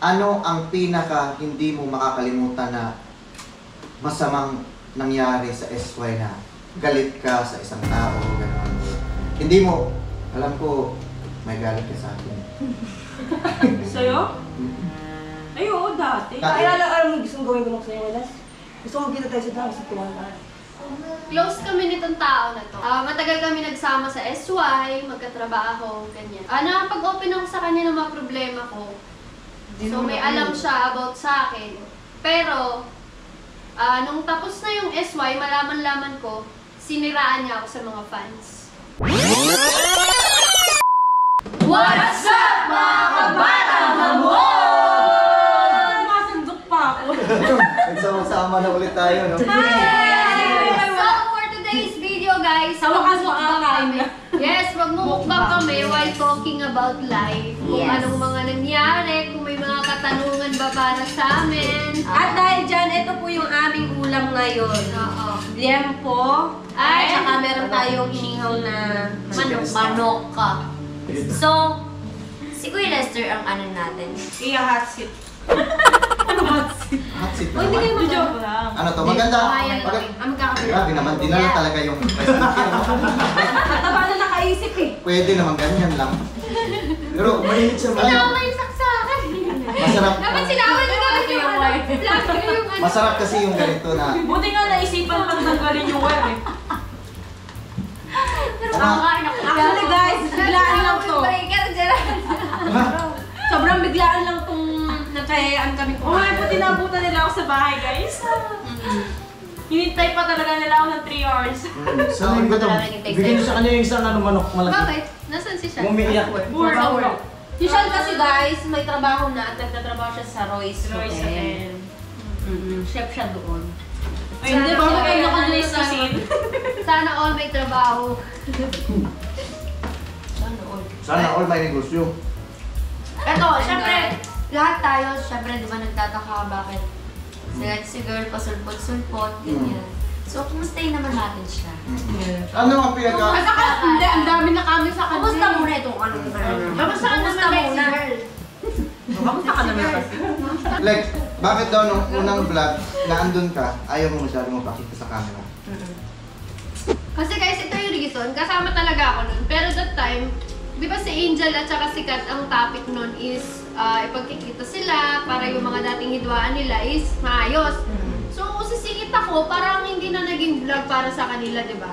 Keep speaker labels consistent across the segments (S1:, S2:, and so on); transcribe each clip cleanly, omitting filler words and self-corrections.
S1: Ano ang pinaka hindi mo makakalimutan na masamang nangyari sa SY na galit ka sa isang tao, gano'n? Hindi mo, alam ko, may galit ka sa akin.
S2: Sa'yo? Ay, oo, dati.
S3: Alam mo, gusto mong gawin ko lang sa'yo, Elas? Gusto mong kita tayo sa tao sa tuwan ka.
S4: Close kami nitong tao na to. Matagal kami nagsama sa SY, magkatrabaho, ganyan. Nakapag-open ako sa kanya ng mga problema ko. So may alam siya about sa akin. Pero, nung tapos na yung SY, malaman-laman ko, siniraan niya ako sa mga fans.
S2: What's up, mga kabatang hamon? Masundok pa ako.
S1: Nagsama-sama na ulit tayo, no?
S4: So, for today's video, guys,
S2: Sa wakas makakain na.
S4: Yes, magmumukbang kami while talking about life. Kung anong mga nangyari, kung may mga katanungan ba para sa amin.
S3: At dahil dyan, ito po yung aming ulam ngayon.
S4: Oo.
S3: Liempo. At saka meron tayong inihaw na
S5: Manok ka. So, si Kuya Lester ang ano natin.
S2: Iya, hot seat.
S1: Hot seat
S3: Oh, hindi kayo
S1: naman.
S2: Joke lang.
S1: Ano to? Maganda.
S4: Magkakabila.
S1: Grabe naman, dinala talaga yung
S3: Taba na nakaisip eh.
S1: Pwede naman ganyan lang. Pero mahilig siya
S4: Sinama yung saksakan.
S1: Masarap.
S4: Dapat sinama na gawin yung
S1: Masarap kasi yung ganito na.
S2: Buti nga naisipan pang tanggalin yung wire eh.
S3: Actually guys, biglaan lang to. Sobrang biglaan lang tong nakayaan kami
S2: Oh, may puti nabutan nila ako sa bahay, guys. Hinintay pa talaga nila ako ng 3 hours.
S6: Sabi ko to, bigyan niyo sa kanya yung isang manok malaki.
S4: Bakit? Nasaan si Sean?
S6: Umiiyak.
S3: Si Sean kasi guys, may trabaho na at nagtatrabaho siya sa Royce Hotel. Chef siya doon.
S2: Ay, hindi ba kayo naka-Royce Cuisine?
S4: Sana all may trabaho.
S1: Sana all may negosyo.
S5: Eto, syempre, lahat tayo, syempre, di ba nagtataka bakit si girl pasulpot-sulpot, ganyan. So, kumustahin naman natin siya.
S1: Ano ang pinaka...
S3: At saka, hindi, ang dami na kami sa kanya.
S5: Kumusta muna itong ano?
S4: Kamusta ka naman, Lexi girl?
S2: Kamusta ka naman kasi?
S1: Like, bakit daw nung unang vlog na andun ka, ayaw mo masyadong mapakita sa camera?
S4: Kasi guys, ito yung reason. Kasama talaga ako nun. Pero that time, di ba si Angel at saka si Kat, ang topic nun is ipagkikita sila para yung mga dating hidwaan nila is maayos. So, sisingit ako, parang hindi na naging vlog para sa kanila, di ba?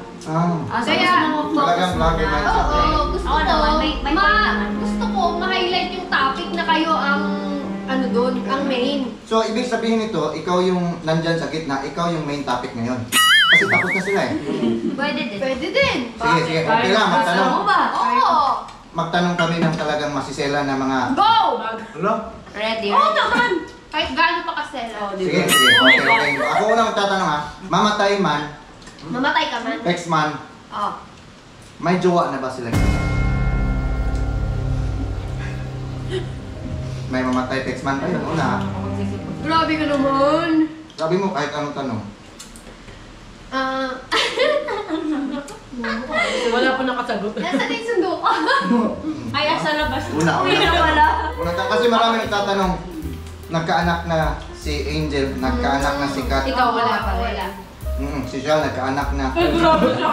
S4: Kaya,
S1: talagang vlogger mindset.
S4: oo, gusto
S5: Oo
S4: ko,
S5: naman, may point naman.
S4: gusto ko ma-highlight yung topic na kayo ang, ano doon, ang main.
S1: So, ibig sabihin nito, ikaw yung nandyan sa gitna, ikaw yung main topic ngayon. Kasi tapos na sila eh.
S5: Pwede din.
S4: Pwede din.
S1: Sige, sige, okay lang, magtanong.
S5: Gusto mo ba?
S4: Oo.
S1: Magtanong kami ng talagang masisela na mga...
S4: Go!
S1: Ano?
S5: Ready?
S4: Oo naman! Kahit gaano pa kasela.
S1: Sige, sige, okay. Ako una magtatanong ha, mamatay man,
S4: Mamatay ka man.
S1: ex man,
S4: Oo.
S1: may jowa na ba sila? May mamatay ex man kayo una.
S4: Grabe ka naman.
S1: Sabi mo kahit anong tanong.
S2: Wala po nakasagot.
S4: Nasa na yung sundo ko?
S2: Ay, sa labas.
S1: Una. Kasi marami nagtatanong, nagkaanak na si Angel, nagkaanak na si Kat.
S3: Ikaw wala pa.
S4: Wala.
S1: Si Shal, nagkaanak na.
S2: Ay, grabe siya.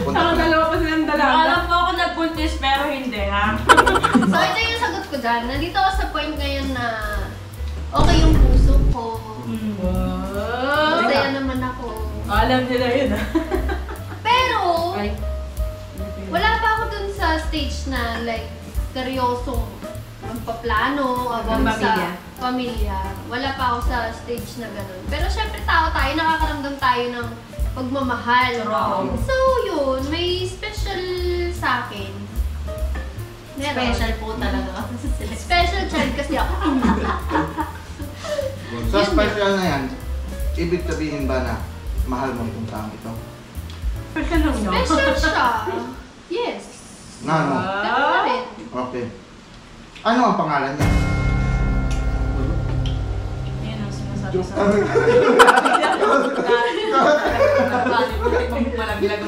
S1: Punta
S2: Ang
S1: pala.
S2: dalawa pa silang dalaga. Alam po ako nagbuntis pero hindi ha.
S4: So ito yung sagot ko dyan. Nandito ako sa point ngayon na okay yung puso ko. Masaya naman ako.
S2: Alam nila yun ha.
S4: Pero, wala pa ako dun sa stage na like, seryosong magpaplano about sa pamilya. Wala pa ako sa stage na gano'n. Pero syempre tao tayo, nakakaramdam tayo ng pagmamahal. So yun, may special sa akin. Meron.
S5: Special po talaga.
S4: Special child kasi ako.
S1: Sa special na yan, ibig sabihin ba na mahal mo itong taong ito?
S4: Special siya. Yes.
S1: Na ano?
S4: Ganun na rin.
S1: Okay. Ano ang pangalan niya?
S2: Yan ang sinasabi sa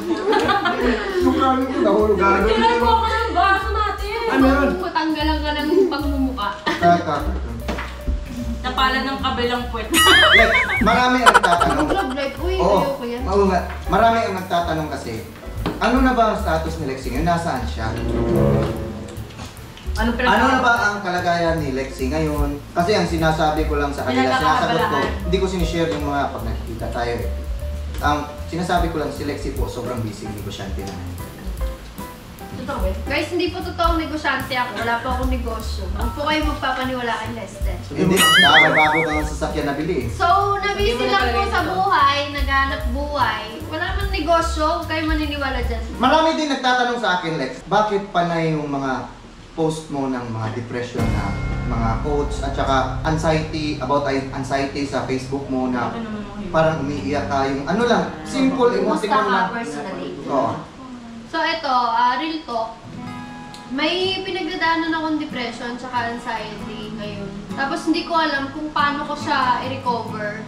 S1: Yung kanin ko nahulugan.
S2: Tinay ko ako ng baso natin.
S6: Ah, meron.
S4: kung matanggalan ka ng pagmumuka.
S2: Napala ng kabilang puwet.
S1: Like, marami ang nagtatanong.
S4: Love life, uy,
S1: Oo,
S4: ayoko yan.
S1: oo nga. Marami ang nagtatanong kasi, ano na ba ang status ni Lexie ngayon? Nasaan siya?
S3: Anong
S1: Ano na ba ang kalagayan ni Lexie ngayon? Kasi ang sinasabi ko lang sa kanila, sinasagot ko, hindi ko sinishare yung mga pag nakikita tayo eh. Ang sinasabi ko lang si Lexie po, sobrang busy, negosyante na.
S3: Totoo ba?
S4: Guys, hindi po totoong negosyante ako. Wala pa akong negosyo. Huwag po kayo magpapaniwala kay Lester.
S1: Hindi, nakakabago ka ng sasakyan na bili eh.
S4: So, nabisi lang po sa buhay, naghanap buhay. Wala man negosyo, huwag kayo maniniwala dyan.
S1: Marami din nagtatanong sa akin, Lex, bakit panay yung mga post mo ng mga depression na mga quotes at saka anxiety, about anxiety sa Facebook mo na parang umiiyak ka, yung ano lang, simple
S5: Kumusta
S1: emoticon
S5: ka
S1: lang.
S5: personally?
S1: Oo.
S4: So, ito, real talk. May pinagdadaanan akong depression tsaka anxiety ngayon. Tapos hindi ko alam kung paano ko siya i-recover.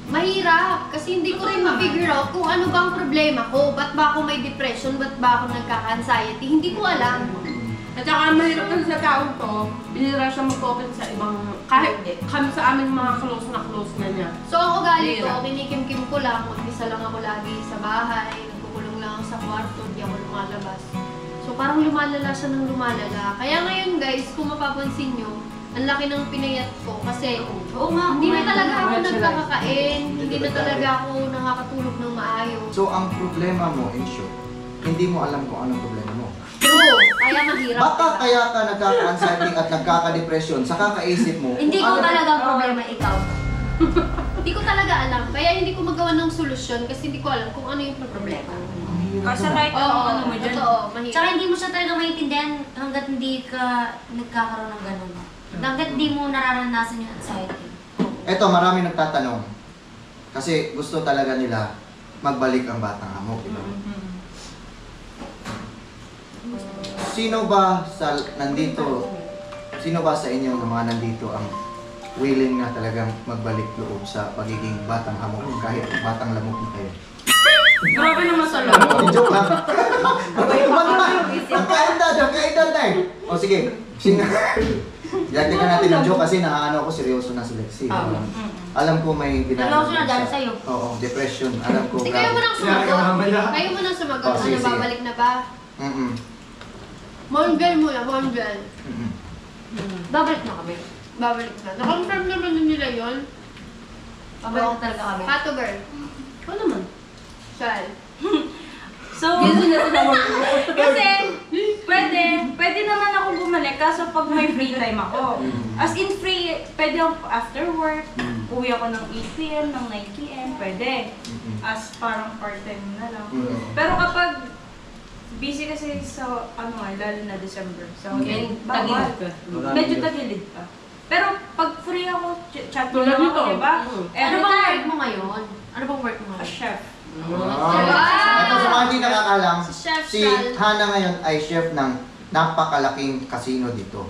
S4: Mahirap kasi hindi ko rin ma-figure out kung ano ba ang problema ko. Ba't ba ako may depression? Ba't ba ako nagkaka-anxiety? Hindi ko alam.
S2: At saka mahirap kasi sa taong to, binira siya mag-open sa ibang, kahit kami sa amin mga close na niya.
S4: So, ang ugali ko,
S2: Mahirap.
S4: kinikim-kim ko lang. Mag-isa lang ako lagi sa bahay. Nagkukulong lang ako sa kwarto. Hindi ako lumalabas. So, parang lumalala siya ng lumalala. Kaya ngayon guys, kung mapapansin nyo, ang laki ng pinayat ko. Kasi,
S5: Oo nga,
S4: hindi na talaga ako
S6: Kumain siya,
S4: nagkakakain. Hindi na talaga ako nakakatulog ng maayos.
S1: So, ang problema mo, in short, hindi mo alam kung anong problema mo.
S4: True. Kaya mahirap.
S1: Baka kaya ka nagkaka-anxiety at nagkaka-depression sa kakaisip mo.
S5: Hindi
S1: kung
S5: ko
S1: ano-
S5: talaga ang problema ikaw.
S4: Hindi ko talaga alam. Kaya hindi ko magawa ng solusyon kasi hindi ko alam kung ano yung problema.
S2: Kasi kahit
S4: Oo,
S2: ano mo dyan.
S4: totoo. Mahirap.
S5: Tsaka hindi mo siya talaga maintindihan hanggat hindi ka nagkakaroon ng ganun. Hanggat hindi mo nararanasan yung anxiety.
S1: Eto, marami nagtatanong. Kasi gusto talaga nila magbalik ang batang hamok, di ba? Sino ba sa nandito, sino ba sa inyo ng mga nandito ang willing na talagang magbalik loob sa pagiging batang hamok kahit batang lamok na kayo?
S2: Grabe naman sa loob.
S1: Joke lang. Nagkaedad na eh. O sige, Dagdagan natin ng joke kasi nakaano ako, seryoso na si Lexie. Alam ko may
S5: Dalaw siya na dahil sa'yo.
S1: Oo, depression. Alam ko.
S4: Hindi, kayo mo nang sumagot. Kayo mo nang sumagot.
S1: Oh, sige,
S4: Ano,
S1: sige.
S4: babalik na ba? Mongel muna, Mongel.
S5: Babalik na kami.
S4: Babalik na. Na-confirm naman na nila yun.
S5: Babalik na talaga kami.
S4: Pato girl.
S2: Ano naman?
S4: Shal.
S2: So, kasi, pwede naman ako bumalik kaso pag may free time ako. As in free, pwede ako after work, uwi ako ng 8 p.m., ng 9 p.m., pwede. As parang part-time na lang. Pero kapag busy kasi sa, lalo na December. So, bawal. Medyo tagilid pa. Pero pag free ako, chat mo lang ako, diba?
S5: Ano bang work mo ngayon? Ano bang work mo
S2: A
S5: ngayon?
S2: chef.
S1: Ito sa mga hindi nakakalam,
S4: Si Chef
S1: si
S4: Shal.
S1: Hana ngayon ay chef ng napakalaking casino dito.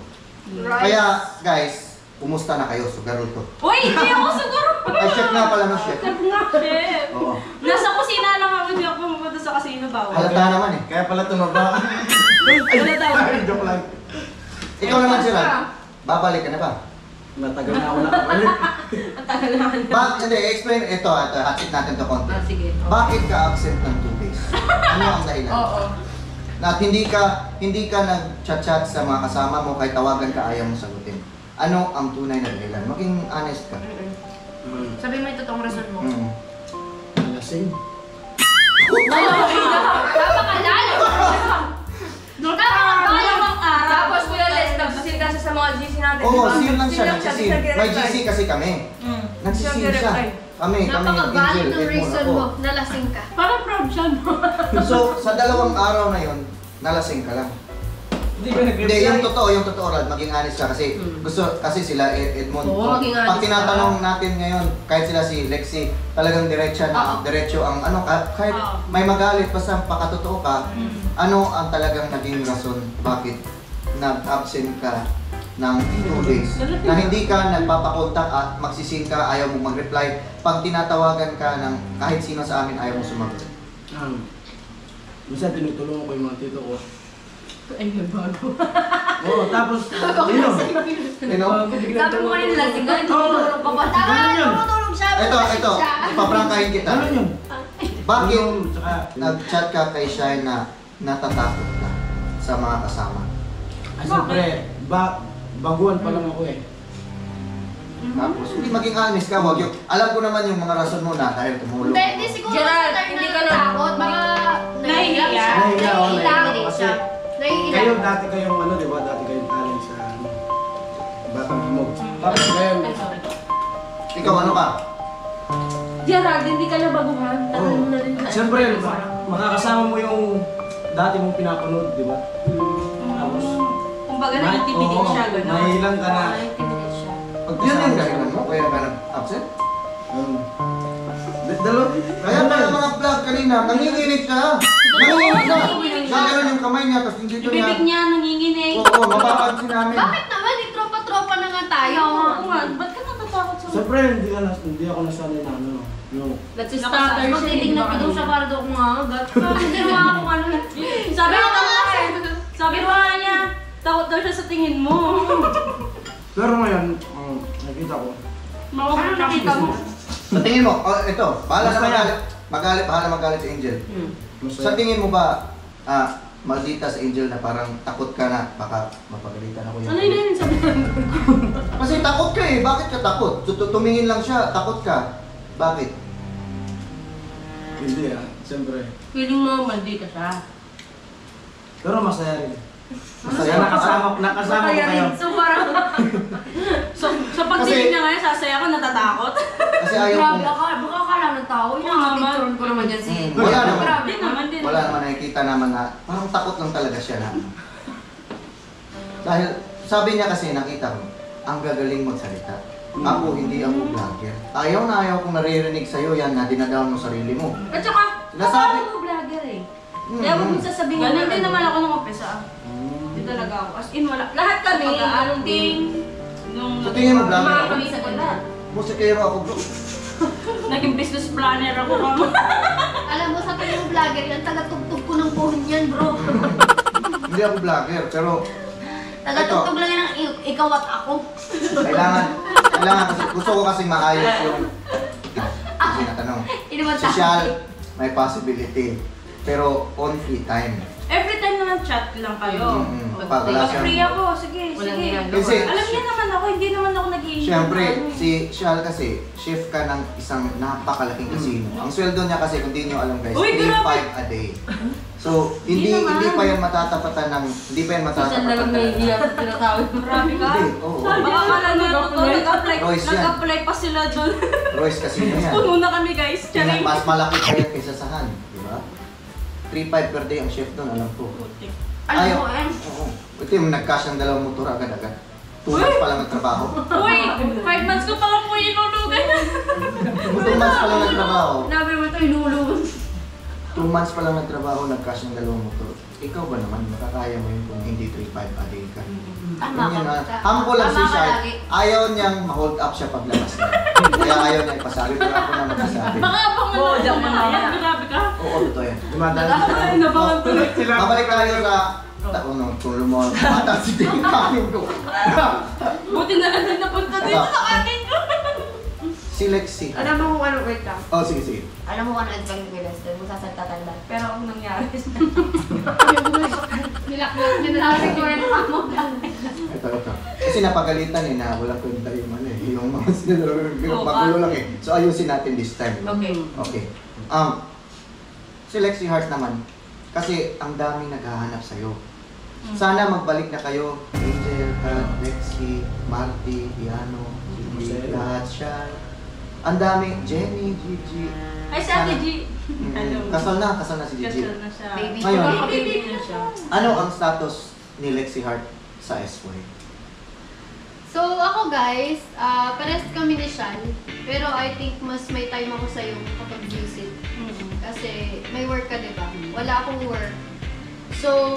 S4: Right.
S1: Kaya guys, kumusta na kayo? Sugaro to.
S2: Uy, hindi ako siguro.
S1: Ay, chef nga pala no, chef.
S2: Chef nga, chef.
S1: Oo.
S2: Nasa kusina lang ako, hindi ako pumunta sa casino bawal.
S1: Halata naman eh.
S6: Kaya pala tumaba.
S2: Wala tayo.
S6: Joke lang.
S1: Ikaw naman sila. Babalik ka na ba?
S6: Matagal na ako nakabalik.
S2: Ang tagal naman.
S1: Hindi, explain ito. Hatid natin to konti.
S3: Sige.
S1: Bakit ka absent ng 2 days? Ano ang dahilan?
S2: Oo.
S1: Na hindi ka nag-chat-chat sa mga kasama mo kahit tawagan ka ayaw mo sagutin. Ano ang tunay na dahilan? Maging honest ka.
S5: Sabi mo yung totoong rason mo.
S6: Lasing.
S3: Tapos Kuya Les, nagsisil kasi sa mga GC natin.
S1: Oo,
S3: diba?
S1: seal lang siya.
S3: Seal
S1: Nagsisil.
S3: nag-reply.
S1: May GC kasi kami. Nagsisil siya. Kami,
S4: Napaka-valid
S1: Angel,
S4: ng
S1: Edmond,
S4: reason
S1: ako.
S4: mo. Nalasing ka.
S2: Parang proud siya, no?
S1: So, sa 2 araw na yon, nalasing ka lang.
S6: Hindi ba
S1: Hindi, yung totoo, Rod, maging honest ka kasi gusto, kasi sila Edmond.
S3: Oo, maging honest
S1: Pag tinatanong natin ngayon, kahit sila si Lexie, talagang diretso ang kahit may magalit, basta pakatotoo ka, ano ang talagang naging rason bakit nag-absent ka ng 2 days? Na hindi ka nagpapakontak at magsisin ka, ayaw mo mag-reply. Pag tinatawagan ka ng kahit sino sa amin, ayaw mo sumagot.
S6: Minsan tinutulungan ko yung mga tito ko.
S3: Ay, nagbago.
S6: Oo, tapos, yun.
S1: You know?
S5: Sabi mo kanina lasing ka, tutulog pa ba? Tama,
S6: Ganun yun.
S5: tutulog siya.
S1: Ito, paprangkahin kita.
S6: Ano yun?
S1: Bakit
S6: Yung, tsaka,
S1: nag-chat ka kay Shine na natatakot ka sa mga kasama?
S6: siyempre, baguhan pa lang ako eh.
S1: Tapos, hindi maging honest ka, wag yung, alam ko naman yung mga rason mo na dahil tumulong.
S4: Hindi siguro
S3: Gerald,
S4: sa
S3: hindi
S4: hindi
S3: ka
S4: ka natakot. Baka
S2: Nahihiya.
S6: Nahihiya ako,
S4: Nahihiya.
S6: kasi kayo dati kayong ano, di ba? Dati kayong talent sa Batang Himog. Tapos ngayon,
S1: Ikaw ano ka?
S3: Gerald, hindi ka na baguhan. Tangan mo na rin.
S6: siyempre, makakasama mo yung dati mong pinapanood, di ba? Tapos,
S2: Kumbaga nag-intimidate siya, gano'n.
S6: nahilang ka na.
S3: Intimidate siya.
S1: Yun yung dahilan mo, kaya ka nag-upset?
S6: Dalawa.
S1: Kaya pa yung mga vlog kanina, nanginginig ka. Nanginginig ka. Gano'n yung kamay niya, tapos dito niya.
S2: Ibibig niya, nanginginig.
S1: Oo, mapapansin namin.
S4: Bakit naman? Tropa-tropa na nga tayo.
S2: Oo nga, ba't ka natatakot sa
S6: Siyempre, hindi ako nasanay na ano. Yung,
S3: That's a starter siya.
S5: Magtitignan ko daw siya para daw kung agat. Hindi naman ako ano.
S2: Sabi mo nga niya, takot daw siya sa tingin mo.
S6: pero ngayon, nakita ko.
S2: Ano nakita mo?
S1: Sa tingin mo, ito, bahala na
S6: Masaya.
S1: magalit. Bahala magalit si Angel. Sa tingin mo ba, maldita sa Angel na parang takot ka na, baka mapagalitan ako yung...
S2: Ano yun? Sabi ko.
S1: Kasi takot ka eh, bakit ka takot? Tumingin lang siya, takot ka. Bakit?
S6: Hindi siyempre.
S3: Feeling mo, maldita siya.
S6: Pero masaya rin.
S1: Masaya.
S6: Nakasama ko kayo.
S5: So parang,
S2: Sa pagtingin niya ngayon, sasaya ko, natatakot.
S1: Kasi ayaw
S5: grabe
S1: kong...
S5: ka, baka akala ng tao. Yung
S2: Oo, naman.
S5: picture ko naman yan si...
S1: Wala naman.
S5: Grabe
S2: Hindi naman din.
S1: Wala naman nakikita naman na parang takot lang talaga siya na. Dahil sabi niya kasi nakita ko, ang gagaling magsalita. Ako, hindi ako vlogger. Ayaw na ayaw kong naririnig sa'yo yan na dinadown mo sarili mo.
S3: At saka,
S1: Sinasabi-
S3: ako vlogger eh.
S1: Hmm,
S3: Kaya huwag mo sasabihin
S2: Ganun din naman ako nung umpisa. Hindi talaga ako. As in, wala. Lahat kami, ganun din. Nung
S1: Sa tingin mo, vlogger
S3: Mga
S1: ako?
S3: kami sa ganda.
S1: Musikero ako bro.
S2: Naging business planner ako.
S4: Alam mo, sa tingin mo vlogger yan, taga-tugtog ko ng phone yan, bro.
S1: Hindi ako vlogger, pero
S5: Tagatugtog lang yan ang ikaw at ako.
S1: kailangan kasi, gusto ko kasi maayos yung sinatanong.
S5: Hindi naman
S1: Social, may possibility. Pero on free time.
S2: Every time naman chat lang kayo.
S1: Pag wala
S2: Pag free
S1: siyang...
S2: ako, sige,
S3: Walang
S2: sige.
S3: ginagawa.
S1: Kasi,
S2: Alam niya naman ako, hindi naman ako nag-iingat.
S1: siyempre, si Shal kasi, chef ka ng isang napakalaking casino. Ang sweldo niya kasi, kung di nyo alam guys,
S2: Uy, grabe!
S1: 3-5 a day. So, hindi
S2: Hindi naman.
S1: pa yan matatapatan ng... Hindi pa yan
S3: Saan na lang
S1: matatapatan
S3: nahihiya sa tinatawag.
S2: Marami ka.
S1: Hindi, oo.
S2: Baka kala nyo totoo,
S1: Royce yan.
S2: nag-apply pa sila doon.
S1: Royce Casino yan.
S2: Puno na kami guys. Charing.
S1: Mas malaki pa yan kaysa sa Han, di ba? 3-5 per day ang chef doon, alam ko.
S5: Alam mo,
S1: Oo. Ito yung nag-cash ng 2 motor agad-agad. 2 months pa lang nagtrabaho.
S2: Uy, 5 months ko pa lang po inulugan.
S1: 2 months pa lang nagtrabaho.
S5: Nabi mo ito, inulungan.
S1: 2 months pa lang nagtrabaho, nag-cash ng 2 motor. Ikaw ba naman, makakaya mo yun kung hindi 3-5 a day ka?
S5: Tama
S1: Yun
S5: ka.
S1: yun, humble lang si
S5: Tama ka
S1: Shai.
S5: lagi.
S1: Ayaw niyang ma-hold up siya paglabas niya. Kaya ayaw niya ipasabi, pero ako na magsasabi.
S2: Baka abang
S3: Oo, diyan ka na.
S2: Grabe ka.
S1: Oo, totoo yan.
S6: Dumadaan
S2: Ay, nabangan tuloy.
S1: Babalik tayo sa... Ano, kung lumata si Ding Kamin ko.
S2: Buti na lang din napunta dito sa akin ko.
S1: Si Lexi.
S5: Alam mo kung ano, wait lang.
S1: Oh, sige, sige.
S5: Alam mo kung ano ang pag Lester, mo sasalta tanda. Pero ang nangyari,
S4: Nilaklat niya na lang.
S1: Ito. Kasi napagalitan eh na walang kwenta yung ano eh. Yung mga sinalagulo lang eh. So ayusin natin this time.
S3: Okay.
S1: Okay. Si Lexi Hart naman, kasi ang daming naghahanap sa'yo. Sana magbalik na kayo. Angel, Kat, Lexi, Marty, Piano, Gigi, lahat siya. Ang daming, Jenny, Gigi.
S2: Ay, si Ate G. Hello.
S1: Kasal na si Gigi.
S2: Kasal na siya.
S5: Baby.
S1: Ngayon,
S2: Baby na siya.
S1: ano ang status ni Lexi Hart sa SY?
S4: So ako guys, pares kami ni Shan. Pero I think mas may time ako sa'yo kapag visit. Kasi may work ka, di ba? Wala akong work. So,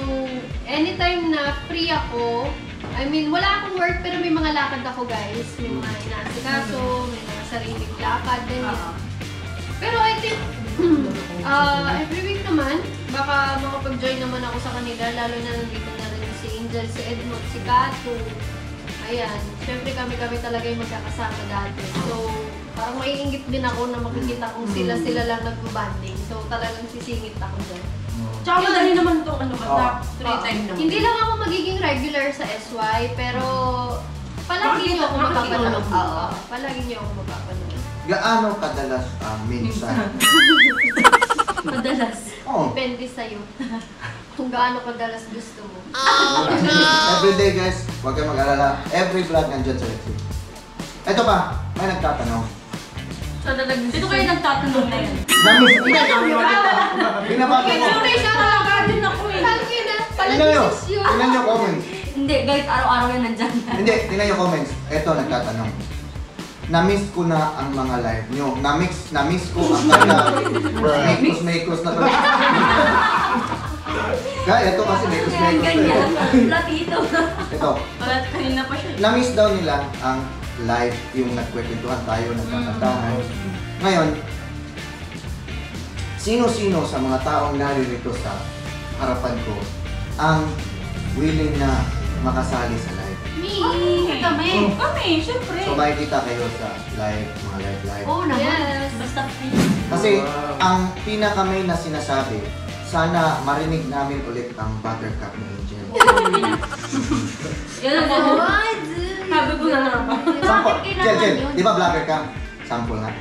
S4: anytime na free ako, I mean, wala akong work pero may mga lakad ako guys. May mga inaasikaso, may mga sariling lakad, ganyan. Pero I think, every week naman, baka makapag-join naman ako sa kanila, lalo na nandito na Angel, si Edmond, si Kato. Ayan, syempre kami talaga yung magkakasama dati. So, parang maiingit din ako na makikita kung sila lang nag-banding. So, talagang sisingit ako dyan.
S2: Tsaka madali naman itong ano, free
S4: Oo.
S2: time naman.
S4: Hindi lang ako magiging regular sa SY, pero palagi niyo ako mapapanood. Oo, palagi niyo ako mapapanood.
S1: Gaano kadalas ang minsan?
S2: Madalas.
S1: Oo.
S4: Depende sa'yo. Kung gaano kadalas gusto mo.
S1: Everyday guys, huwag kayong mag-alala. Every vlog nandyan sa YouTube. Ito pa, may nagtatanong.
S2: So, dito kayo nagtatanong na yan.
S1: Namiss binabasa ko.
S2: Sorry, siya talaga din ako eh.
S4: Lagi na,
S1: Tingnan nyo,
S4: palagi yun.
S1: tingnan nyo comments.
S5: Hindi, guys, araw-araw yan nandyan.
S1: Hindi, tingnan nyo comments. Ito, nagtatanong. Na-miss ko na ang mga live nyo. Na-miss ko ang mga makos na pala. Kaya ito kasi makos
S5: Ganyan, platito.
S1: Ito,
S2: Balat kanina pa siya.
S1: na-miss daw nila ang live, yung nagkwekwentuhan tayo, nagkakantahan. Ngayon, sino-sino sa mga taong naririto sa harapan ko ang willing na makasali sa live?
S2: Kami. Kami, syempre.
S1: So makikita kayo sa live, mga live.
S5: Oo naman.
S4: Yes.
S2: Basta
S1: Kasi ang pinaka-main na sinasabi, sana marinig namin ulit ang Buttercup ni Angel.
S2: yan ang sabi ko na nga ba?
S1: Sample,
S5: kailangan
S1: Jel,
S5: yun?
S1: di ba vlogger ka? Sample nga.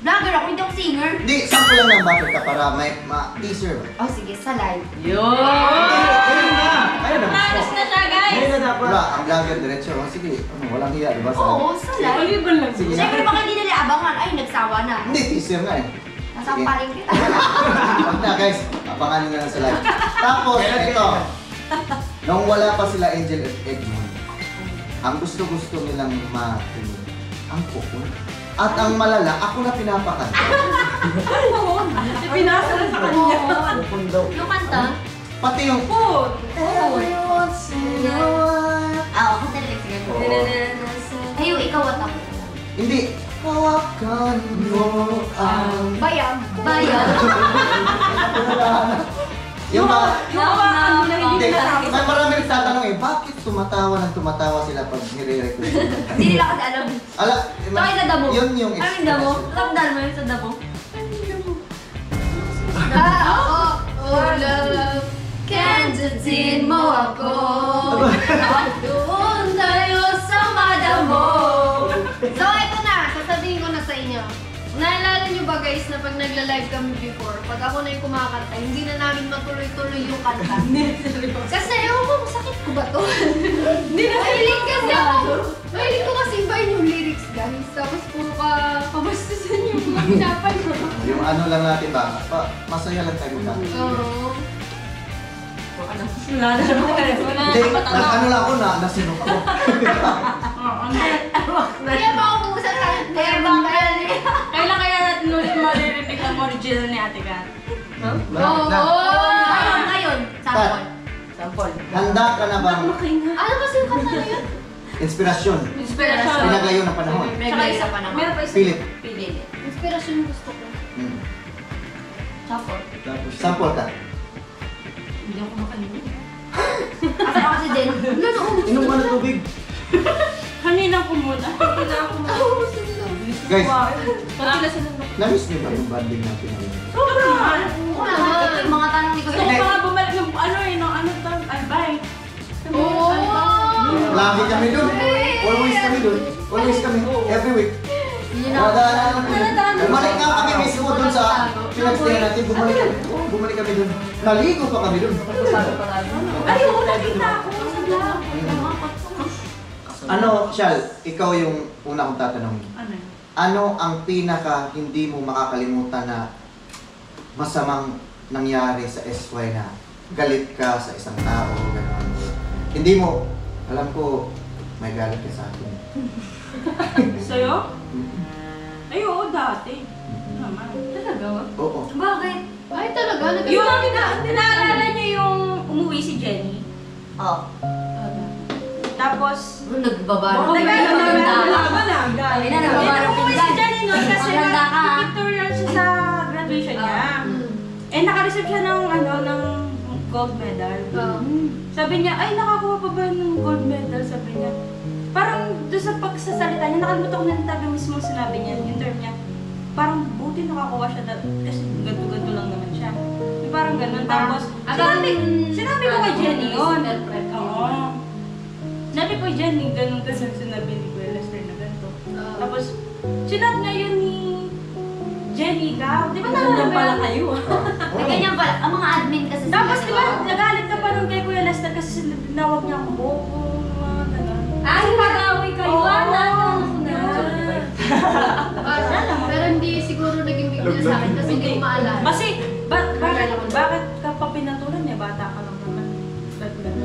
S5: Vlogger ako, hindi ako singer.
S1: Hindi, sample lang ng Buttercup para may ma-teaser ba?
S5: Oh, sige, sa live.
S2: Yun!
S6: Ayun na! Ayun na!
S2: Promise na siya, guys!
S6: Ayun na dapat.
S1: Diba, ang vlogger diretso, oh, sige, walang hiya, diba?
S5: Oo, sa live.
S2: Maliban lang.
S1: Sige.
S5: Siyempre, baka hindi nila abangan. Ay, nagsawa na.
S1: Hindi, teaser nga eh.
S5: Nasa
S1: Sige.
S5: paring kita.
S1: Wag na guys, abangan nyo na lang sa live. Tapos, ito. Nung wala pa sila Angel at Edmond, ang gusto-gusto nilang marinig, ang kukul. At ang malala, ako na pinapakanta.
S2: Pinasa na sa kanya.
S6: Pundo.
S4: Yung kanta,
S1: Pati yung
S2: Food!
S1: everyone's in a while.
S5: Oo, ako talaga sige. Ayo, ikaw at ako.
S1: Hindi. Hawakan mo ang...
S5: Bayang.
S4: bayan.
S1: Yung ba?
S2: Yung ano na
S1: Hindi.
S2: hindi na
S1: May marami nagtatanong eh, bakit tumatawa sila pag nire-request?
S5: Hindi nila kasi alam.
S1: Ala,
S5: Ito ay sa damo.
S1: yun yung
S5: Ano yung damo?
S1: expression.
S5: Ramdam mo yun sa damo?
S4: Oh, love, kandutin mo ako. Doon tayo sa madamo. So, ito na. Sasabihin ko na sa inyo. Naalala nyo ba guys na pag nagla-live kami before, pag ako na yung kumakanta, hindi na namin matuloy-tuloy yung kanta. Kasi ewan ko, sakit ko ba to? Hindi na mahilig kasi ako. Mahilig ko kasi ibahin yung lyrics guys. Tapos puro ka pabastusan yung mga hinapan mo.
S1: Yung ano lang natin ba, masaya lang tayo ka.
S4: Oo.
S2: Wala na wala
S1: Hindi,
S2: na.
S1: ano lang ako na, nasinok ako.
S4: Kaya ba ako usap tayo? Kaya ba
S2: Kailan kaya natin ulit maririnig ang original ni Ate Kat?
S5: Ngayon, sample.
S2: Sample.
S1: Handa ka na bang
S4: Ano kasi yung kanta na yun?
S1: inspirasyon?
S2: Inspiration.
S1: Pinagayo ng panahon.
S5: Tsaka isa pa naman.
S2: Meron pa isa.
S1: Philip.
S5: Pili.
S4: Inspirasyon yung gusto ko.
S1: Hmm.
S5: Sample.
S6: Tapos,
S1: Sample ka.
S2: Hindi ako makalimutan.
S5: Asa ako si Jen?
S6: inom ka na tubig.
S2: Kanina ko muna. Kanina ko muna.
S1: Guys,
S2: Kanina sila.
S1: na-miss niyo ba yung banding natin ngayon?
S2: Sobrang!
S5: Oo naman. Ito yung mga tanong ni
S2: Gusto
S5: Kuya.
S2: ko mga bumalik ng ano eh, no? Ano to? Albay.
S4: Oo!
S1: Lagi kami dun. Always kami dun. Always kami. Every week. Bumalik nga kami mismo dun sa pinagstay natin. Bumalik kami dun. Naligo pa kami dun.
S2: Ay, oo, nakita ako sa vlog.
S1: Ano, Shal, ikaw yung una kong tatanungin.
S2: Ano yun?
S1: Ano ang pinaka hindi mo makakalimutan na masamang nangyari sa SY na galit ka sa isang tao, gano'n? Hindi mo, alam ko, may galit ka sa akin.
S2: Sa'yo? Ay, oo, dati. Naman.
S5: Talaga?
S1: Oo.
S5: Bakit?
S4: Ay, talaga?
S2: Yung naalala niyo yung umuwi si Jenny?
S5: Oh.
S2: Tapos,
S5: Nagbaba ng
S2: Nagkano
S5: pinggan. Ay na, nagbaba ng
S2: umuwi si
S5: pinggan.
S2: Jenny nun kasi
S5: Maganda ka.
S2: nag-pictorial siya sa graduation niya. Eh, naka-receive siya ng, ano, ng gold medal.
S4: Oo.
S2: Sabi niya, ay nakakuha pa ba ng gold medal? Sabi niya. Parang doon sa pagsasalita niya, nakalimutan ko na yung tabi mismo sinabi niya, yung term niya. Parang buti nakakuha siya kasi ganto-ganto lang naman siya. Yung parang ganun. Tapos, sinabi ko kay Jenny yun. Oo. Sinabi ko kay Jenny, ganun kasi sinabi ni Kuya Lester na ganito. Tapos, sinabi niya yun ni Jenny ka. Di ba
S3: Ganyan pala kayo.
S5: Ganyan pala, ang mga admin kasi
S2: Tapos di ba, nagalit ka pa nun kay Kuya Lester kasi tinawag niya akong bobo, mga gano'n.
S3: Ay, mag-away kayo.
S2: Oo.
S4: Pero hindi siguro naging big deal sa akin kasi hindi ko maalala.
S2: Kasi, bakit ka pa pinatulan niya? Bata ka lang naman.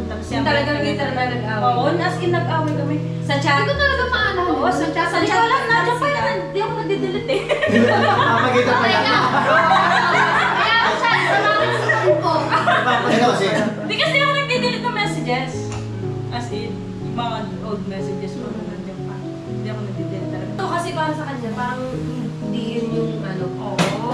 S2: Tapos
S3: Yung talagang literal na nag-away.
S2: Oo, as in nag-away kami.
S3: Sa chat.
S4: Hindi ko talaga maalala.
S2: Oo, sa chat. Hindi ko alam, nandiyan pa yan. Hindi ako nadidelete eh.
S1: Papagita pa yan.
S4: Kaya siya, salamat sa phone ko.
S1: Ito kasi,
S2: Hindi kasi ako nagdidelete ng messages. As in, yung mga old messages ko nandiyan pa. Hindi ako nagdidelete talaga.
S3: Ito kasi para sa kanya, parang hindi yun yung ano.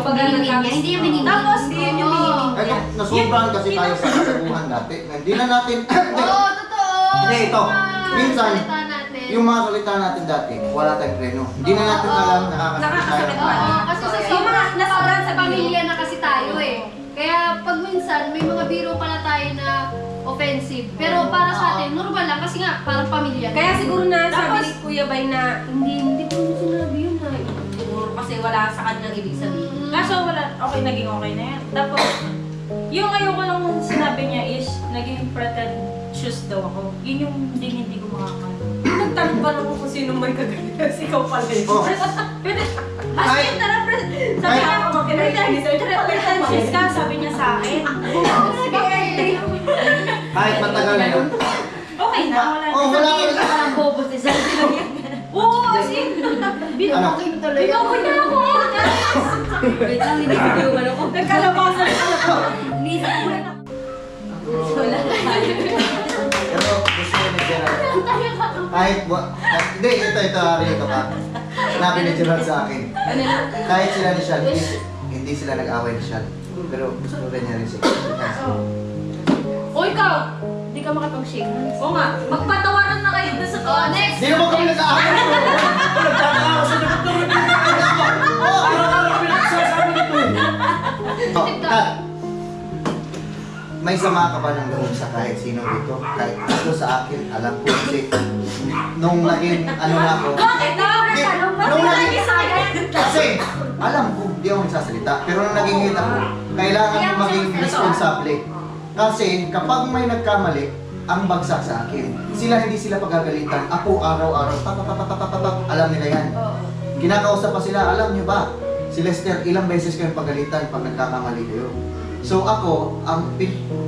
S5: Pag niya, hindi yung minimin.
S2: Tapos,
S3: Hindi yun yung minimin
S1: ito,
S3: niya.
S1: nasubrahan kasi tayo sa kasabuhan dati. Hindi na natin,
S4: Oo, totoo.
S1: Hindi, ito.
S4: Mga
S1: Minsan,
S4: salita natin.
S1: yung mga salita natin dati, wala tayong preno. Hindi na natin alam, nakakasakit tayo.
S4: Oo, kasi sa
S3: Yung
S4: sobrang
S3: mga nasobrahan sa
S4: pamilya na kasi tayo eh. Kaya pag minsan, may mga biro pala tayo na offensive. Pero para sa atin, normal lang kasi nga, parang pamilya.
S3: Kaya siguro na sabi
S2: Tapos-
S3: ni Kuya Bay na hindi ko na sinabi yun na. Siguro kasi wala sa kanyang ibig sabihin.
S2: Kaso wala, okay, naging okay na yan. Tapos, yung ayoko lang sinabi niya is, naging pretentious daw ako. Yun yung hindi ko makakala.
S3: Nagtanong pa lang kung sino may kagalit. Kasi ikaw pala yun.
S1: Oh.
S2: Pwede, as in, tara, sabi niya, pretentious ka, sabi niya sa akin.
S1: Kahit matagal na yun.
S2: Okay na, wala na.
S1: Oh, wala ka na.
S5: Parang bobo si Sir.
S2: Oo, as in,
S1: Ano?
S2: binoko niya ako.
S3: Wait lang, hindi ko yung ano ko.
S2: Nagkalabasan ako.
S5: Nisip ko lang.
S1: Pero gusto ko ni Gerald. Kahit, hindi, ito, Ariel, ito ka. Sinabi ni Gerald sa akin. Kahit sila ni Sean, hindi sila nag-away ni Sean. Pero gusto rin niya rin siya.
S3: O ikaw, hindi ka makapag-shake hands.
S2: Oo nga, magpatawaran na kayo doon sa to.
S4: Next.
S1: Hindi naman kami nag-away. Oh, Kat, may sama ka ba ng loob sa kahit sino dito? Kahit gusto sa akin, alam ko kasi nung naging ano na ako.
S2: Bakit?
S1: Hindi, nung naging kasi alam ko, di ako nagsasalita. Pero nung naging hit ako, kailangan ko maging responsable. Kasi kapag may nagkamali, ang bagsak sa akin. Hindi sila pagagalitan. Ako araw-araw, alam nila yan. Kinakausap pa sila, alam nyo ba? Si Lester, ilang beses kayong pagalitan pag nagkakamali kayo. So ako,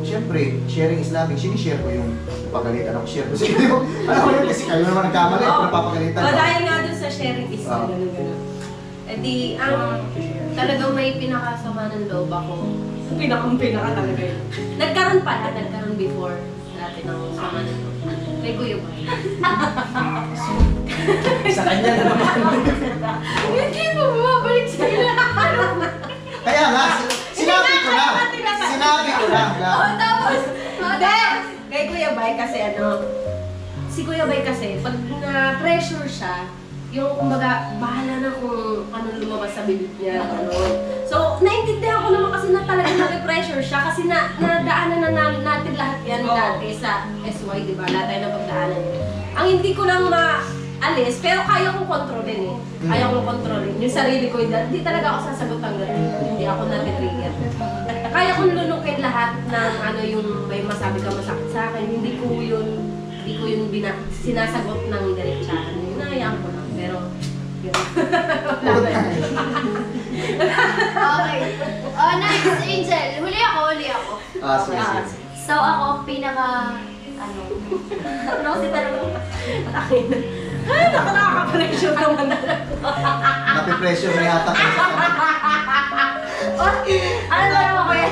S1: siyempre, sharing is loving, sinishare ko yung pagalitan ako, share ko sa inyo. Alam mo yun, kasi kayo naman nagkamali, pero papagalitan
S3: O
S2: Oh,
S1: ko.
S3: dahil nga dun sa sharing is
S1: Oo.
S3: gano'n. Eh di, ang talagang may pinakasama ng loob ako. Pinaka talaga yun. Nagkaroon before dati ng sama ng loob. May Kuya Bay.
S6: Sa kanya na naman.
S3: Hindi mo bumabalik sila.
S1: Kaya nga, sinabi ko na. Sinabi ko na.
S3: Tapos, hindi! Kay Kuya Bay kasi si Kuya Bay kasi, pag na-pressure siya, yung kumbaga, bahala na kung anong lumabas sa bibig niya. So, naintindihan ko naman kasi na talagang nag-pressure siya kasi nadaanan na natin lahat yan dati sa SY, di ba? Lahat tayo napagdaanan yun. Ang hindi ko lang maalis, pero kaya kong kontrolin eh. Kaya kong kontrolin. Yung sarili ko, hindi talaga ako sasagot hanggang hindi ako na-trigger. Kaya kong lunukin lahat ng yung may masabi ka masakit sa akin. Hindi ko yun sinasagot ng diretsahan. Hinahayaan ko lang. Pero, yun.
S4: Okay. Next, Angel. Huli ako.
S1: Sige.
S5: So ako, ano si Tarong?
S3: Ay, nakaka-pressure naman talaga.
S1: Napipressure na yata kayo.
S5: Ano ba naman ko yan?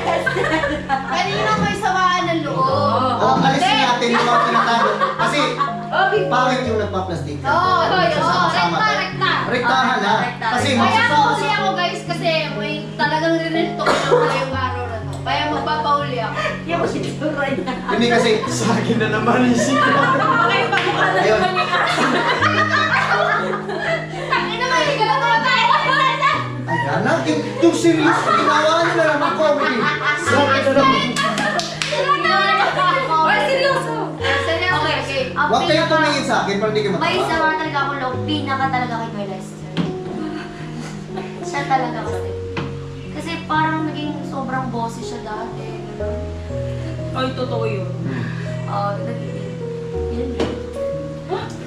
S4: Kanina may samaan ng loob.
S1: Alisin natin yung mga pinatago. Kasi, bakit yung nagpa-plastic?
S4: Rekta.
S1: Rektahan na. Kasi
S4: Kaya ako huli ako guys kasi may talagang rinito ko na ngayong araw na to. Kaya magpapauli ako.
S2: Yan mo siniguro niya.
S1: Hindi kasi,
S6: Sa akin na naman isip ko.
S2: Okay, pagmukha na
S1: Ayun.
S2: naman niya ka.
S4: Tangin naman, hindi ka lang tumatay.
S1: ayan na, yung serious, ginawa niyo na naman comedy.
S6: Sa akin na naman.
S2: Ay, seryoso.
S4: Seryoso, okay.
S5: Ang
S1: Huwag kayo
S5: pinaka-
S1: tumingin sa akin para hindi kayo
S5: May
S1: matawa.
S5: sama talaga akong loob. Pinaka talaga kay Kuya Lester. Siya talaga kasi. Kasi parang naging sobrang bossy siya dati. Ganun.
S2: Ay, totoo yun.
S5: Yun.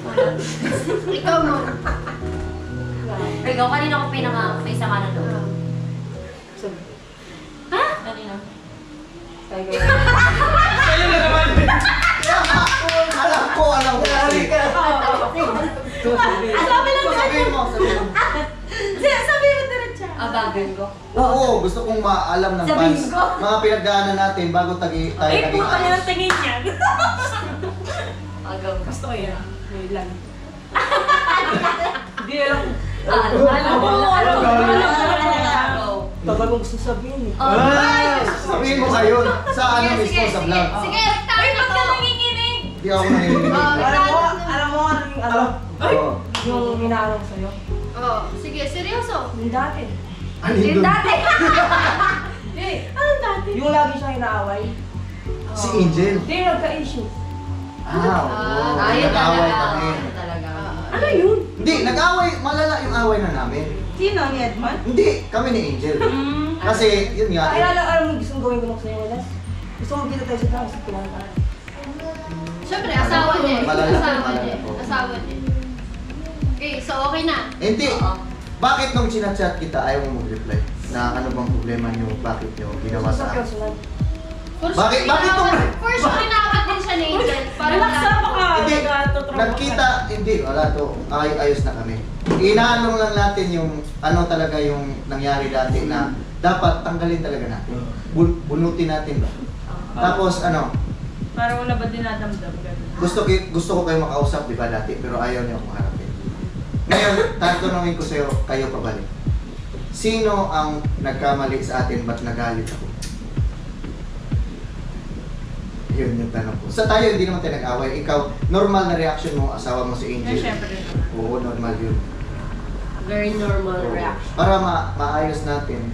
S5: Wala.
S4: Ikaw mo.
S5: Ikaw, kanina ko pinaka may sama na loob. Ha? Kanina.
S6: Sa'yo na naman.
S1: Alam ko kasi.
S2: Sabi lang
S1: Sabihin mo.
S2: Sabi mo diretso.
S5: Abagan ko.
S1: Oo, gusto kong maalam ng
S2: Sabihin
S1: fans.
S2: ko.
S1: Mga pinagdaanan natin bago tayo
S2: Ay,
S1: naging
S2: puta niya
S1: ayos.
S2: ng tingin niya.
S5: Agaw ko.
S2: Gusto ko yan. May lang.
S6: Hindi alam.
S2: Alam mo,
S6: Tagal mo gusto sabihin eh.
S1: Sabihin mo ngayon sa ano
S4: Sige,
S1: mismo
S4: sige,
S1: sa
S4: sige.
S1: vlog.
S4: Sige,
S2: Ay,
S4: rektang
S2: ba't ka nanginginig?
S1: Hindi ako nanginginig.
S7: Alam mo ano yung ano?
S1: Oo.
S7: Yung inaano ko sa'yo?
S4: Oh, sige, seryoso.
S7: Yung dati.
S1: Ano yun?
S7: Eh,
S2: Anong dati?
S7: yung lagi siyang inaaway.
S1: Si Angel.
S7: Hindi, nagka-issue.
S1: Oo.
S5: Ayun
S1: Nag-away
S5: talaga.
S1: kami.
S5: Ayun talaga.
S2: Ano yun?
S1: Hindi, nag-away. Malala yung away na namin.
S2: Sino ni Edmond?
S1: Hindi, kami ni Angel. Kasi, yun nga.
S7: Ay, alam mo gusto mong gawin ko lang sa'yo, Walas? Gusto mo kita tayo sa taas at tumantaan.
S4: Siyempre, asawa niya.
S1: Malala,
S4: Asawa
S1: malala
S4: niya.
S1: po.
S4: Asawa niya. Okay, so okay na.
S1: Hindi.
S5: Oo.
S1: Bakit nung chinachat kita ayaw mo mag-reply? Na ano bang problema niyo? Bakit niyo ginawa
S7: Gusto
S1: sa
S7: ko
S1: akin?
S7: sunod.
S4: For
S1: Bakit- bakit
S4: kinakapat-
S1: tong-
S4: For sure, kinakapat din siya ni Angel. Para
S2: Relax na baka.
S1: Hindi, nagkita, hindi, wala to. Ayos na kami. Inaano lang natin yung ano talaga yung nangyari dati na dapat tanggalin talaga natin. Bunutin natin ba? Tapos ano,
S2: Para wala ba dinadamdam ganun?
S1: gusto ko kayo makausap, di ba dati, pero ayaw niyo akong harapin. Ngayon, tatanungin ko sa'yo, kayo pabalik. Sino ang nagkamali sa atin, ba't nagalit ako? Yun yung tanong ko. Sa tayo, hindi naman tayo nag-away. Ikaw, normal na reaction mo, asawa mo si
S2: Ay,
S1: Angel.
S2: syempre naman.
S1: Oo, normal yun.
S3: Very normal
S1: Oo.
S3: reaction.
S1: Para maayos natin.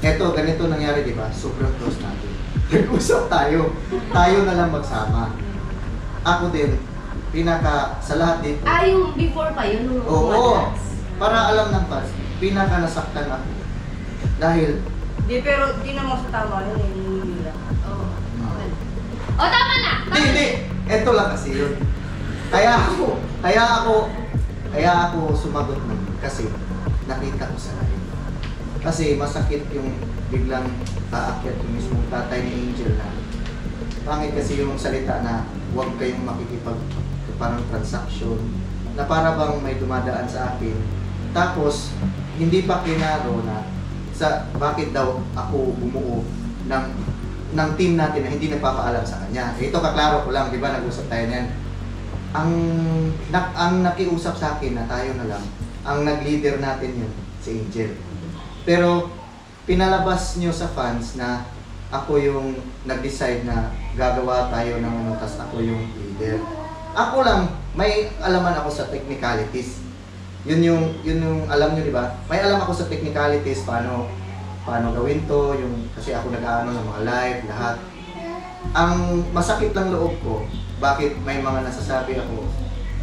S1: Eto, ganito nangyari, di ba? Sobrang close natin. Nag-usap tayo. Tayo na lang magsama. Ako din, sa lahat dito.
S3: Yung before pa yun, nung
S1: Oo.
S3: umagas.
S1: Para alam ng fans, nasaktan ako. Dahil,
S7: Di, pero di naman sa tama yun, hindi lang.
S4: Oh, okay. Oh, tama na!
S1: hindi. Eto lang kasi yun. Kaya ako sumagot nun kasi nakita ko sa live. Kasi masakit yung biglang aakyat yung mismong tatay ni Angel na pangit kasi yung salita na huwag kayong makikipag parang transaction na para bang may dumadaan sa akin. Tapos, hindi pa kinaro na sa bakit daw ako bumuo ng team natin na hindi nagpapaalam sa kanya. Ito kaklaro ko lang, di ba, nag-usap tayo niyan. Ang nakiusap sa akin na tayo na lang, ang nag-leader natin yun, si Angel. Pero pinalabas nyo sa fans na ako yung nag-decide na gagawa tayo ng ano, tas ako yung leader. Ako lang, may alaman ako sa technicalities. Yun yung alam nyo, di ba? May alam ako sa technicalities, paano gawin to, yung, kasi ako nag-aano ng mga live, lahat. Ang masakit lang loob ko, bakit may mga nasasabi ako,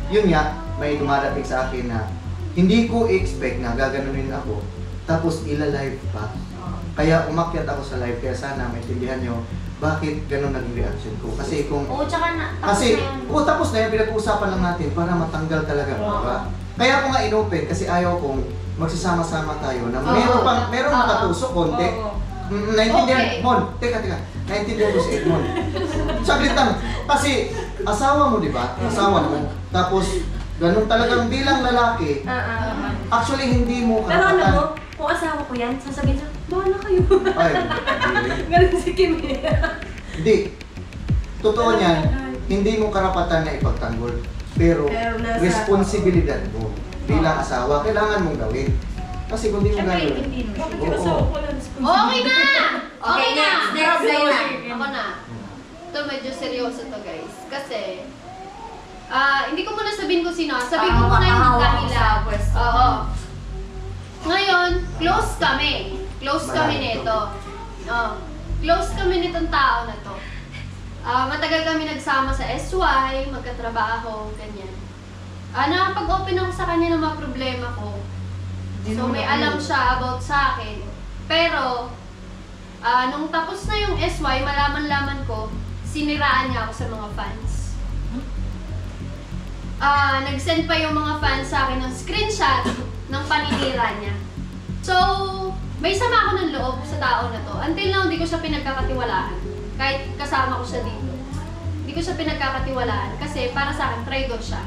S1: yun nga, may dumadating sa akin na hindi ko expect na gaganunin ako, tapos ila-live pa. Kaya umakyat ako sa live, kaya sana maintindihan nyo bakit ganun naging reaction ko. Kasi kung
S5: Oo, tsaka na.
S1: tapos na yan, pinag-uusapan lang natin para matanggal talaga, diba? Kaya ako nga inopen kasi ayaw kong magsasama-sama tayo na merong nakatusok konti. Naintindihan,
S4: Okay.
S1: Mon, teka, naintindihan ko si Edmond. Saglit lang, kasi asawa mo, di ba? Asawa mo. Tapos, ganun talagang bilang lalaki, actually hindi mo
S2: Pero alam mo,
S1: karapatan.
S2: kung asawa ko yan, sasabihin siya, bahala kayo.
S1: Ay, hindi.
S2: Ganun si Kim eh.
S1: Hindi. Totoo niyan, hindi mo karapatan na ipagtanggol. Pero,
S2: Pero nasa-
S1: responsibilidad mo bilang asawa, kailangan mong gawin. Kasi kung di mo
S2: Siyempre,
S1: gawin,
S2: hindi mo. Bakit
S1: Oo.
S2: yung asawa ko lang responsibility?
S4: Okay na! Okay na!
S5: next line na.
S4: Ako na. Ito medyo seryoso to guys. Kasi, hindi ko muna sabihin kung sino. Sabihin ko muna yung dahilan. Oo. Ngayon, close kami. Close kami nito. Close kami nitong tao na to. Matagal kami nagsama sa SY, magkatrabaho, ganyan. Nakapag-open ako sa kanya ng mga problema ko. So may alam siya about sa akin. Pero, nung tapos na yung SY, malaman-laman ko, siniraan niya ako sa mga fans. Nag-send pa yung mga fans sa akin ng screenshot ng paninira niya. So, may sama ako ng loob sa tao na to. Until now, hindi ko siya pinagkakatiwalaan. Kahit kasama ko siya dito. Hindi ko siya pinagkakatiwalaan kasi para sa akin, traitor siya.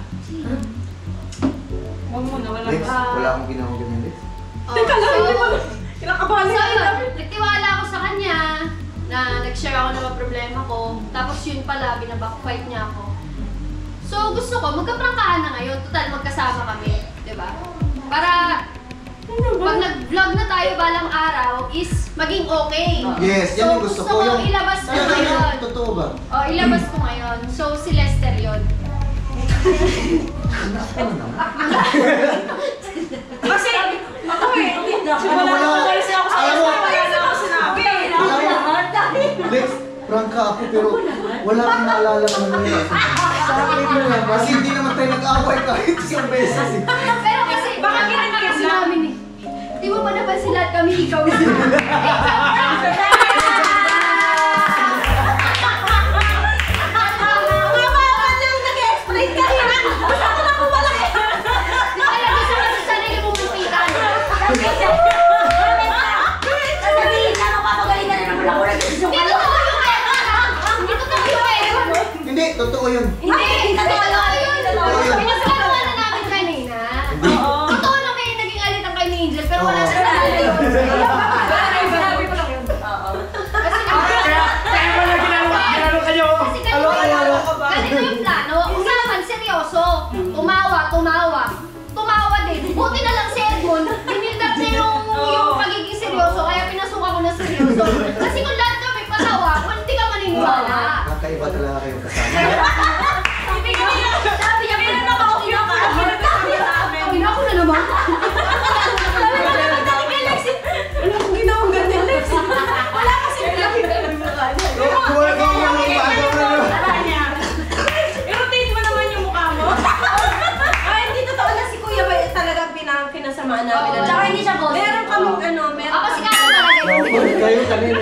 S2: Huwag mo na, wala
S1: Lex,
S2: ka.
S1: wala akong ginawa ganyan, Lex.
S2: Teka lang, hindi mo. Kinakabahan
S4: So,
S2: na
S4: yun, nagtiwala ako sa kanya na nag-share ako ng mga problema ko. Tapos yun pala, binabackfight niya ako. So, gusto ko, magkaprangkahan na ngayon. Total, magkasama kami. Diba? Para, pag nag-vlog na tayo balang araw, is maging okay.
S1: Yes, yan yung gusto ko.
S4: Gusto ko ilabas ko
S1: Yan,
S4: ngayon.
S1: totoo ba?
S4: Ilabas ko ngayon. So, si Lester yun.
S1: Ano naman?
S2: Kasi, ako eh. Wala
S1: Wala.
S2: na umalis ako sa
S1: Alam mo,
S2: wala na ako sinabi.
S1: Lex, prank ka ako pero wala akong naalala ng nangyayari. Sa akin mo yan. Kasi hindi naman tayo nag-away kahit isang beses eh.
S4: Pero kasi, baka ginagawa kasi namin eh. Di mo pa napansin lahat kami, ikaw na.
S1: Hindi, totoo yun.
S4: Totoo yun. Pinagkakaroon na namin kanina. Totoo lang kayo naging alitan kay ni Angel, pero wala sa talaga yun.
S2: Sinabi ko lang yun. Kasi
S4: ganito yung plano. Usapan, seryoso. Tumawa din. Buti na lang si Edmond, dinildap niya yung pagiging seryoso, kaya pinasukan ko na seryoso. Kasi kung lahat kami patawa, hindi ka maniniwala.
S1: Nakaiba talaga kayong kasama.
S2: Sabi niya, pero nakauwi ako.
S4: Sabi na ako na naman.
S3: Ano kung ginawang ganyan, Lex?
S2: Wala kasi I-rotate mo naman yung mukha mo.
S3: Ay, hindi totoo na si Kuya Bay talagang pinasamaan namin.
S4: Oo.
S3: Tsaka hindi siya boss. Meron kaming ano, meron
S4: Ako si Kara talaga yun.
S6: Kayo kanina.